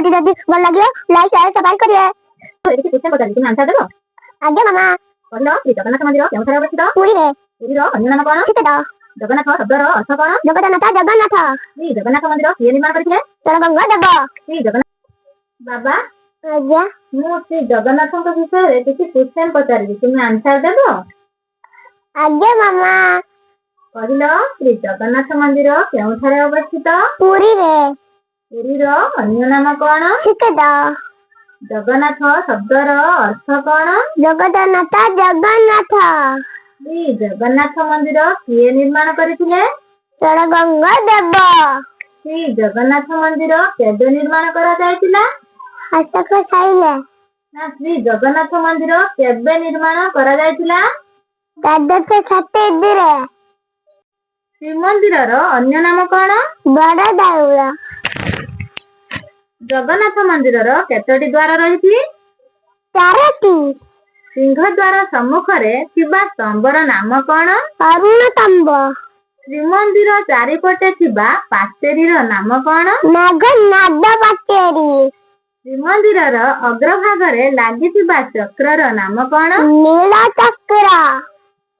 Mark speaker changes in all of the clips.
Speaker 1: भिडियोटी जदि भल लागियो like share subscribe करिए।
Speaker 2: एठी क्वेश्चन पचारि तुम आंसर देबो।
Speaker 1: आज्ञा मामा।
Speaker 2: कहलो श्री जगन्नाथ मंदिर केउठारे अवस्थित?
Speaker 1: पुरी रे।
Speaker 2: पुरीर अन्य नाम कोन?
Speaker 1: छिकेद।
Speaker 2: जगन्नाथ शब्दर अर्थ कोन?
Speaker 1: जगन्नाथ जगन्नाथ।
Speaker 2: श्री जगन्नाथ मंदिर किए निर्माण करिथिले?
Speaker 1: चरणगंगा देव।
Speaker 2: श्री जगन्नाथ बाबा
Speaker 1: आज्ञा
Speaker 2: मु श्री जगन्नाथଙ୍କ विषୟରେ କିଛି क्वेश्चन पचारि तुम आंसर देबो।
Speaker 1: आज्ञा मामा।
Speaker 2: कहलो श्री जगन्नाथ मंदिर केउठारे अवस्थित?
Speaker 1: पुरी रे।
Speaker 2: पुरीर अन्य नाम कोन?
Speaker 1: छिकेद।
Speaker 2: जगन्नाथ शब्दर अर्थ कोन?
Speaker 1: जगन्नाथ जगन्नाथ।
Speaker 2: श्री जगन्नाथ मंदिर किए निर्माण करिथिले?
Speaker 1: चरणगंगा देव।
Speaker 2: श्री जगन्नाथ मंदिर केबे निर्माण करा जायतिला?
Speaker 1: अशोक साइले।
Speaker 2: ना श्री जगन्नाथ मंदिर केबे निर्माण करा जायतिला?
Speaker 1: 1237 रे।
Speaker 2: श्रीमंदिरर अन्य नाम कोन?
Speaker 1: बड़ दाउल।
Speaker 2: जगन्नाथ मंदिरर केतोटी द्वार रहिछि?
Speaker 1: 4टी।
Speaker 2: सिंह द्वार सम्मुखरे थिबा स्तंभर नाम कोन?
Speaker 1: अरुण स्तंभ।
Speaker 2: श्रीमंदिर चारिपटे थिबा पाचेरीर नाम कोन?
Speaker 1: नागनाद पाचेरी।
Speaker 2: श्रीमंदिरर अग्रभागरे लागिथिबा चक्रर नाम कोन?
Speaker 1: नील चक्र।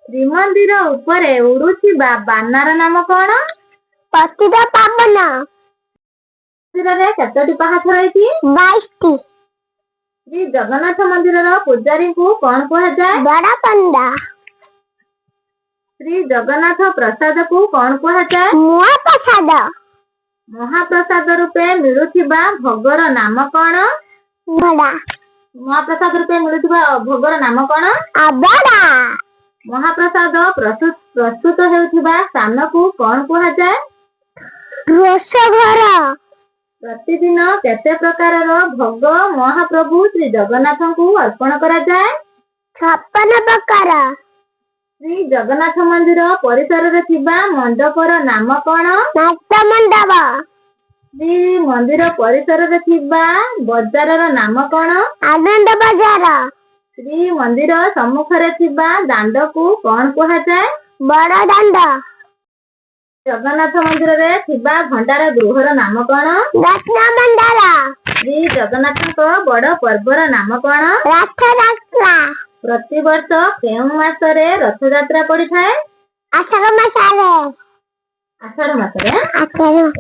Speaker 2: श्रीमंदिर उपरे उडुथिबा बानार नाम कोन?
Speaker 1: पतित पावन।
Speaker 2: मंदिररे केतोटी पहाड़ रहिछि?
Speaker 1: 22टी।
Speaker 2: श्री जगन्नाथ मंदिरर पूजारी को कोन कुहा जाय?
Speaker 1: बड़ा पंडा।
Speaker 2: श्री जगन्नाथ प्रसाद को कोन कुहा जाय?
Speaker 1: महाप्रसाद।
Speaker 2: महाप्रसाद रूपे मिलुथिबा भोगर नाम कोन?
Speaker 1: बड़ा।
Speaker 2: महाप्रसाद रूपे मिलुथिबा भोगर नाम कोन?
Speaker 1: आबड़ा।
Speaker 2: महाप्रसाद प्रस्तुत हेउथिबा स्थान को कोन कुहा जाय?
Speaker 1: रोषघर।
Speaker 2: प्रतिदिन केते प्रकारर भोग महाप्रभु श्री जगन्नाथ को अर्पण करा जाय?
Speaker 1: 56 प्रकार।
Speaker 2: श्री जगन्नाथ मंदिर परिसर रे थिबा मंडपर नाम कोन?
Speaker 1: नाट्य मंडप।
Speaker 2: श्री मंदिर परिसर रे थिबा बजारर नाम कोन?
Speaker 1: आनंद बाजार।
Speaker 2: श्री मंदिर सम्मुखरे थिबा दांड को कोन कुहा जाय?
Speaker 1: बड़ दांड।
Speaker 2: जगन्नाथ मंदिर रे थिबा भंडार गृहर नाम कोन?
Speaker 1: रत्न मंडल।
Speaker 2: श्री जगन्नाथक बड़ पर्वर नाम कोन?
Speaker 1: रथ यात्रा।
Speaker 2: प्रति वर्ष केउ मासरे रथ यात्रा पड़ी थाए?
Speaker 1: आषाढ़ मासरे।
Speaker 2: आषाढ़ मासरे।
Speaker 1: आषाढ़।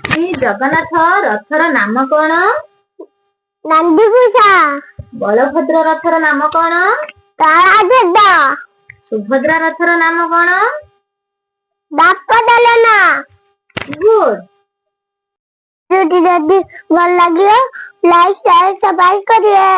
Speaker 2: श्री जगन्नाथ रथर नाम कोन?
Speaker 1: नंदीघोष।
Speaker 2: बलभद्र रथर नाम कोन?
Speaker 1: ताराध्वज।
Speaker 2: सुभद्रा रथर नाम कोन?
Speaker 1: बापदलना।
Speaker 2: गुड।
Speaker 1: जदि भल लागियो लाइक शेयर सब्सक्राइब करिए।